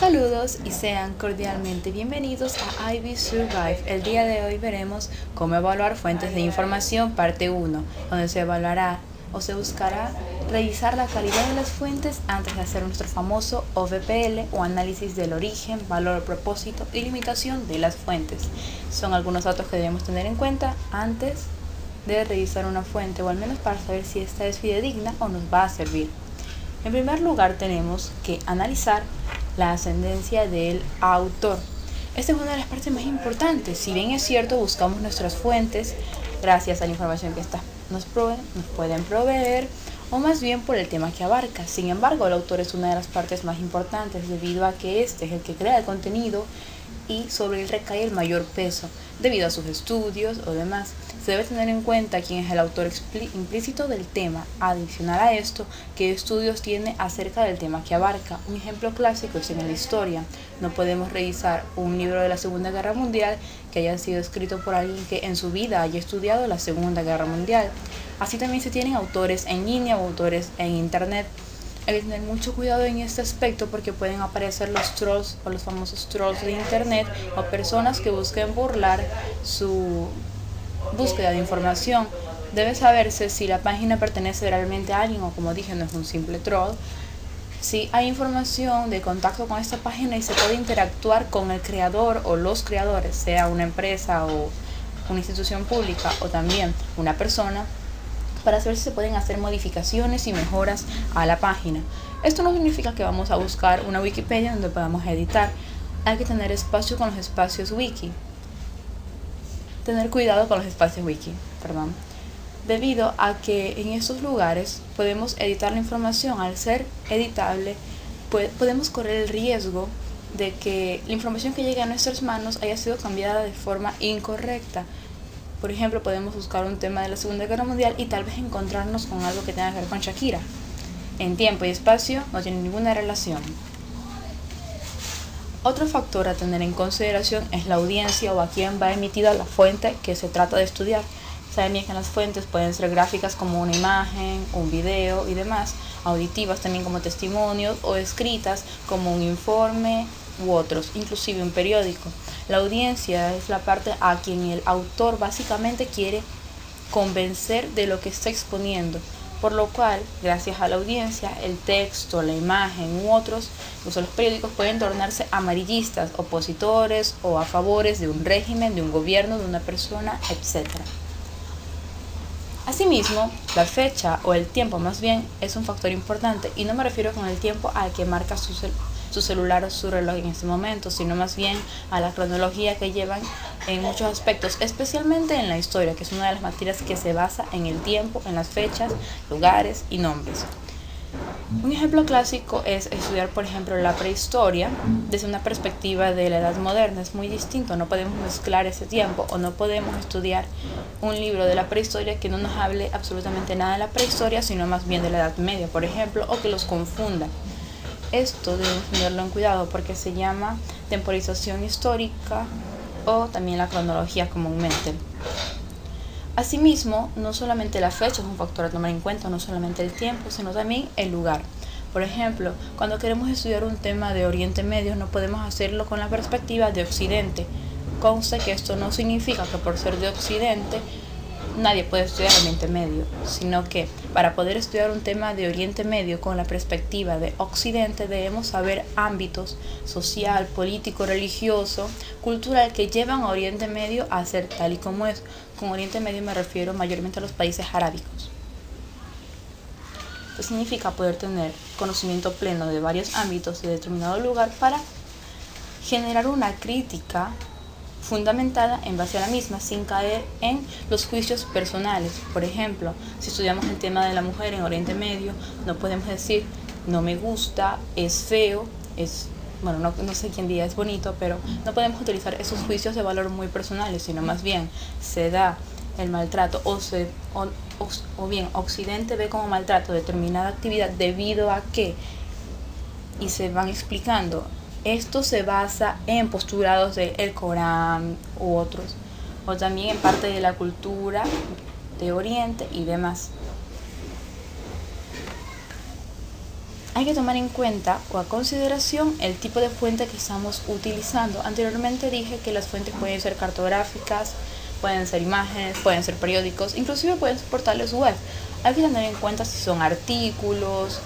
Saludos y sean cordialmente bienvenidos a IB Survive. El día de hoy veremos cómo evaluar fuentes de información parte 1, donde se evaluará o se buscará revisar la calidad de las fuentes antes de hacer nuestro famoso OVPL o análisis del origen, valor, propósito y limitación de las fuentes. Son algunos datos que debemos tener en cuenta antes de revisar una fuente, o al menos para saber si esta es fidedigna o nos va a servir. En primer lugar, tenemos que analizar la ascendencia del autor. Esta es una de las partes más importantes. Si bien es cierto, buscamos nuestras fuentes gracias a la información que nos pueden proveer, o más bien por el tema que abarca. Sin embargo, el autor es una de las partes más importantes debido a que este es el que crea el contenido y sobre él recae el mayor peso debido a sus estudios o demás. Se debe tener en cuenta quién es el autor implícito del tema. Adicional a esto, qué estudios tiene acerca del tema que abarca. Un ejemplo clásico es en la historia. No podemos revisar un libro de la Segunda Guerra Mundial que haya sido escrito por alguien que en su vida haya estudiado la Segunda Guerra Mundial. Así también se tienen autores en línea o autores en internet. Hay que tener mucho cuidado en este aspecto porque pueden aparecer los trolls o los famosos trolls de internet o personas que busquen burlar su búsqueda de información. Debe saberse si la página pertenece realmente a alguien o, como dije, no es un simple troll. Si hay información de contacto con esta página y se puede interactuar con el creador o los creadores, sea una empresa o una institución pública o también una persona, para saber si se pueden hacer modificaciones y mejoras a la página. Esto no significa que vamos a buscar una Wikipedia donde podamos editar. Hay que tener espacio con los espacios wiki. Tener cuidado con los espacios wiki, debido a que en estos lugares podemos editar la información. Al ser editable, podemos correr el riesgo de que la información que llegue a nuestras manos haya sido cambiada de forma incorrecta. Por ejemplo, podemos buscar un tema de la Segunda Guerra Mundial y tal vez encontrarnos con algo que tenga que ver con Shakira. En tiempo y espacio no tiene ninguna relación. Otro factor a tener en consideración es la audiencia o a quién va emitida la fuente que se trata de estudiar. Saben bien que las fuentes pueden ser gráficas como una imagen, un video y demás, auditivas también como testimonios o escritas como un informe u otros, inclusive un periódico. La audiencia es la parte a quien el autor básicamente quiere convencer de lo que está exponiendo, por lo cual, gracias a la audiencia, el texto, la imagen u otros, incluso los periódicos pueden tornarse amarillistas, opositores o a favores de un régimen, de un gobierno, de una persona, etc. Asimismo, la fecha o el tiempo más bien es un factor importante, y no me refiero con el tiempo al que marca su celular o su reloj en ese momento, sino más bien a la cronología que llevan en muchos aspectos, especialmente en la historia, que es una de las materias que se basa en el tiempo, en las fechas, lugares y nombres. Un ejemplo clásico es estudiar, por ejemplo, la prehistoria desde una perspectiva de la edad moderna. Es muy distinto, no podemos mezclar ese tiempo, o no podemos estudiar un libro de la prehistoria que no nos hable absolutamente nada de la prehistoria, sino más bien de la Edad Media, por ejemplo, o que los confunda. Esto debemos tenerlo en cuidado porque se llama temporización histórica o también la cronología comúnmente. Asimismo, no solamente la fecha es un factor a tomar en cuenta, no solamente el tiempo, sino también el lugar. Por ejemplo, cuando queremos estudiar un tema de Oriente Medio, no podemos hacerlo con la perspectiva de Occidente. Conste que esto no significa que por ser de Occidente nadie puede estudiar Oriente Medio, sino que para poder estudiar un tema de Oriente Medio con la perspectiva de Occidente debemos saber ámbitos social, político, religioso, cultural que llevan a Oriente Medio a ser tal y como es. Con Oriente Medio me refiero mayormente a los países arábicos. Esto significa poder tener conocimiento pleno de varios ámbitos de determinado lugar para generar una crítica fundamentada en base a la misma, sin caer en los juicios personales. Por ejemplo, si estudiamos el tema de la mujer en Oriente Medio, no podemos decir no me gusta, es feo, no sé quién diga es bonito, pero no podemos utilizar esos juicios de valor muy personales, sino más bien se da el maltrato o bien Occidente ve como maltrato determinada actividad debido a que, y se van explicando. Esto se basa en postulados del Corán u otros, o también en parte de la cultura de Oriente y demás. Hay que tomar en cuenta o a consideración el tipo de fuente que estamos utilizando. Anteriormente dije que las fuentes pueden ser cartográficas, pueden ser imágenes, pueden ser periódicos, inclusive pueden ser portales web. Hay que tener en cuenta si son artículos,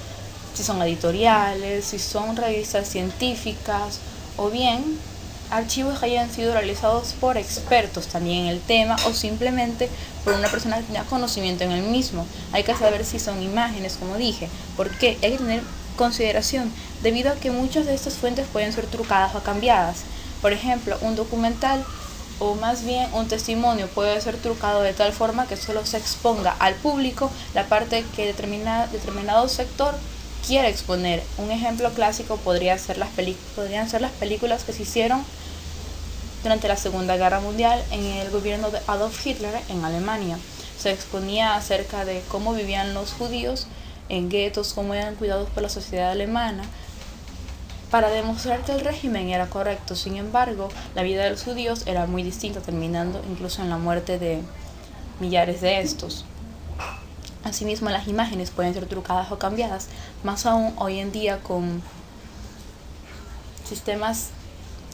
si son editoriales, si son revistas científicas o bien archivos que hayan sido realizados por expertos también en el tema o simplemente por una persona que tenga conocimiento en el mismo. Hay que saber si son imágenes, como dije, porque hay que tener consideración debido a que muchas de estas fuentes pueden ser trucadas o cambiadas. Por ejemplo, un documental o más bien un testimonio puede ser trucado de tal forma que solo se exponga al público la parte que determinado sector quiere exponer. Un ejemplo clásico podrían ser las películas que se hicieron durante la Segunda Guerra Mundial en el gobierno de Adolf Hitler en Alemania. Se exponía acerca de cómo vivían los judíos en guetos, cómo eran cuidados por la sociedad alemana, para demostrar que el régimen era correcto. Sin embargo, la vida de los judíos era muy distinta, terminando incluso en la muerte de millares de estos. Asimismo, las imágenes pueden ser trucadas o cambiadas, más aún hoy en día con sistemas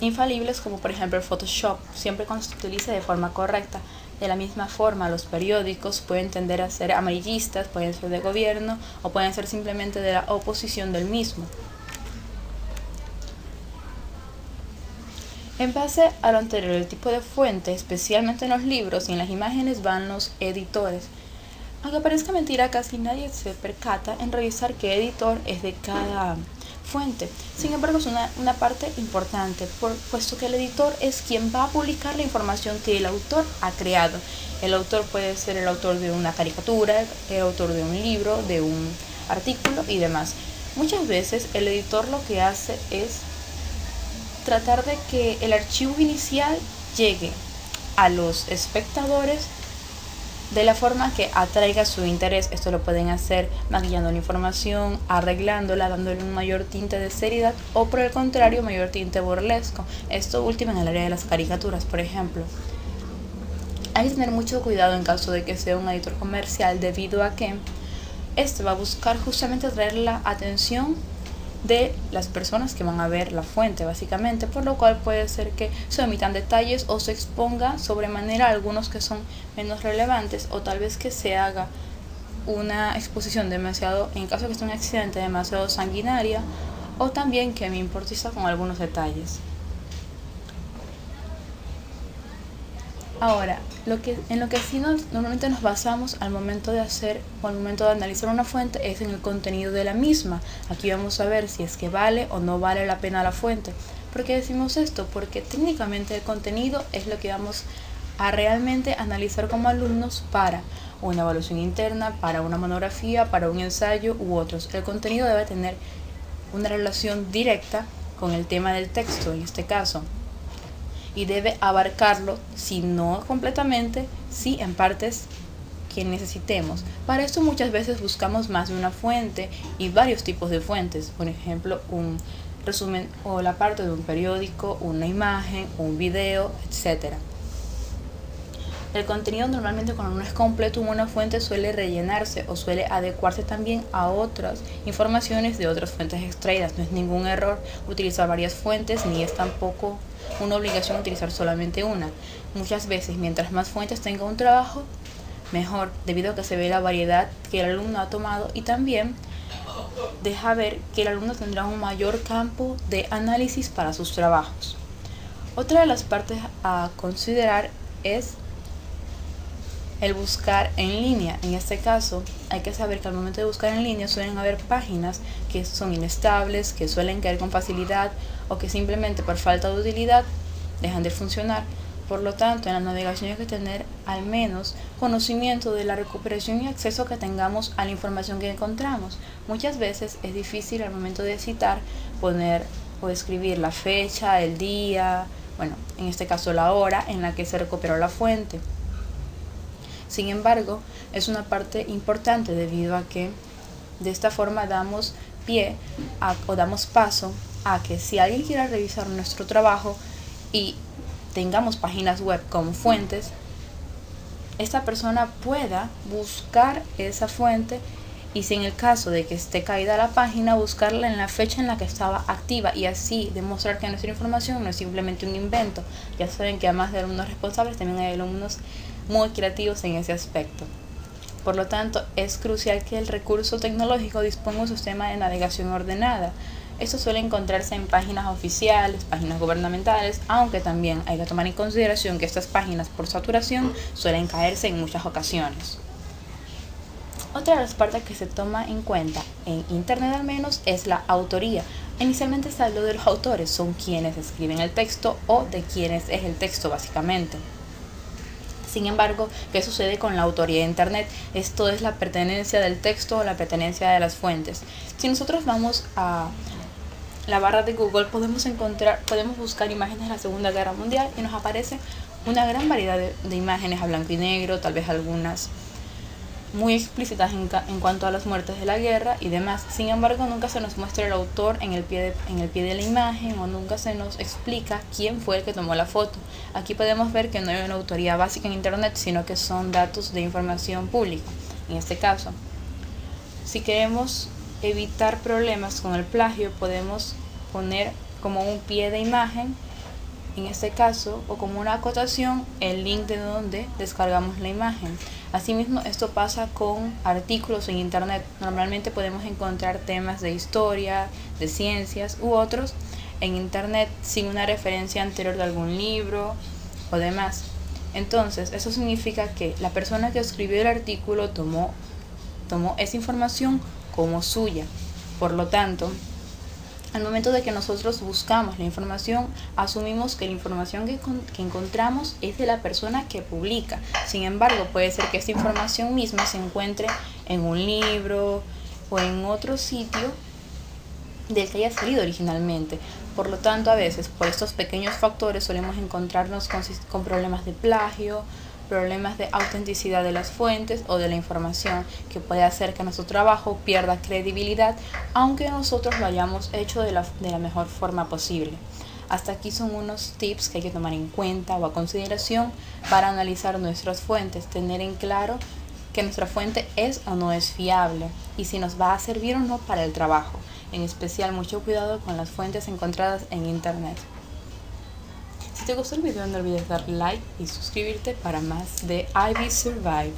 infalibles como por ejemplo el Photoshop, siempre cuando se utilice de forma correcta. De la misma forma, los periódicos pueden tender a ser amarillistas, pueden ser de gobierno o pueden ser simplemente de la oposición del mismo. En base a lo anterior, el tipo de fuente, especialmente en los libros y en las imágenes, van los editores. Aunque parezca mentira, casi nadie se percata en revisar qué editor es de cada fuente. Sin embargo, es una parte importante, puesto que el editor es quien va a publicar la información que el autor ha creado. El autor puede ser el autor de una caricatura, el autor de un libro, de un artículo y demás. Muchas veces el editor lo que hace es tratar de que el archivo inicial llegue a los espectadores de la forma que atraiga su interés. Esto lo pueden hacer maquillando la información, arreglándola, dándole un mayor tinte de seriedad o por el contrario, mayor tinte burlesco. Esto último en el área de las caricaturas, por ejemplo. Hay que tener mucho cuidado en caso de que sea un editor comercial, debido a que este va a buscar justamente atraer la atención de las personas que van a ver la fuente, básicamente, por lo cual puede ser que se omitan detalles o se exponga sobremanera algunos que son menos relevantes, o tal vez que se haga una exposición demasiado, en caso de que sea un accidente, demasiado sanguinaria, o también que me importiza con algunos detalles. Ahora, en lo que sí normalmente nos basamos al momento de hacer o al momento de analizar una fuente es en el contenido de la misma. Aquí vamos a ver si es que vale o no vale la pena la fuente. ¿Por qué decimos esto? Porque técnicamente el contenido es lo que vamos a realmente analizar como alumnos para una evaluación interna, para una monografía, para un ensayo u otros. El contenido debe tener una relación directa con el tema del texto, en este caso, y debe abarcarlo, si no completamente, sí en partes que necesitemos. Para esto muchas veces buscamos más de una fuente y varios tipos de fuentes, por ejemplo un resumen o la parte de un periódico, una imagen, un video, etc. El contenido normalmente cuando no es completo en una fuente suele rellenarse o suele adecuarse también a otras informaciones de otras fuentes extraídas. No es ningún error utilizar varias fuentes, ni es tampoco una obligación utilizar solamente una. Muchas veces, mientras más fuentes tenga un trabajo, mejor, debido a que se ve la variedad que el alumno ha tomado y también deja ver que el alumno tendrá un mayor campo de análisis para sus trabajos. Otra de las partes a considerar es el buscar en línea. En este caso, hay que saber que al momento de buscar en línea suelen haber páginas que son inestables, que suelen caer con facilidad o que simplemente por falta de utilidad dejan de funcionar. Por lo tanto, en la navegación hay que tener al menos conocimiento de la recuperación y acceso que tengamos a la información que encontramos. Muchas veces es difícil al momento de citar poner o escribir la fecha, el día, bueno, en este caso la hora en la que se recuperó la fuente. Sin embargo, es una parte importante debido a que de esta forma damos paso a que si alguien quiera revisar nuestro trabajo y tengamos páginas web como fuentes, esta persona pueda buscar esa fuente Y si en el caso de que esté caída la página, buscarla en la fecha en la que estaba activa y así demostrar que nuestra información no es simplemente un invento. Ya saben que además de alumnos responsables, también hay alumnos muy creativos en ese aspecto. Por lo tanto, es crucial que el recurso tecnológico disponga de un sistema de navegación ordenada. Esto suele encontrarse en páginas oficiales, páginas gubernamentales, aunque también hay que tomar en consideración que estas páginas por saturación suelen caerse en muchas ocasiones. Otra de las partes que se toma en cuenta, en Internet al menos, es la autoría. Inicialmente se habló de los autores, son quienes escriben el texto o de quienes es el texto básicamente. Sin embargo, ¿qué sucede con la autoría de Internet? Esto es la pertenencia del texto o la pertenencia de las fuentes. Si nosotros vamos a la barra de Google, podemos buscar imágenes de la Segunda Guerra Mundial y nos aparece una gran variedad de imágenes a blanco y negro, tal vez algunas muy explícitas en cuanto a las muertes de la guerra y demás. Sin embargo, nunca se nos muestra el autor en el pie de la imagen, o nunca se nos explica quién fue el que tomó la foto. Aquí podemos ver que no hay una autoría básica en Internet, sino que son datos de información pública. En este caso, si queremos evitar problemas con el plagio, podemos poner como un pie de imagen, en este caso, o como una acotación, el link de donde descargamos la imagen. Asimismo, esto pasa con artículos en Internet. Normalmente podemos encontrar temas de historia, de ciencias u otros en Internet sin una referencia anterior de algún libro o demás. Entonces, eso significa que la persona que escribió el artículo tomó esa información como suya. Por lo tanto, al momento de que nosotros buscamos la información, asumimos que la información que encontramos es de la persona que publica. Sin embargo, puede ser que esta información misma se encuentre en un libro o en otro sitio del que haya salido originalmente. Por lo tanto, a veces, por estos pequeños factores, solemos encontrarnos con problemas de plagio, problemas de autenticidad de las fuentes o de la información, que puede hacer que nuestro trabajo pierda credibilidad, aunque nosotros lo hayamos hecho de la mejor forma posible. Hasta aquí son unos tips que hay que tomar en cuenta o a consideración para analizar nuestras fuentes, tener en claro que nuestra fuente es o no es fiable y si nos va a servir o no para el trabajo. En especial, mucho cuidado con las fuentes encontradas en Internet. Si te gustó el video, no olvides dar like y suscribirte para más de IB Survive.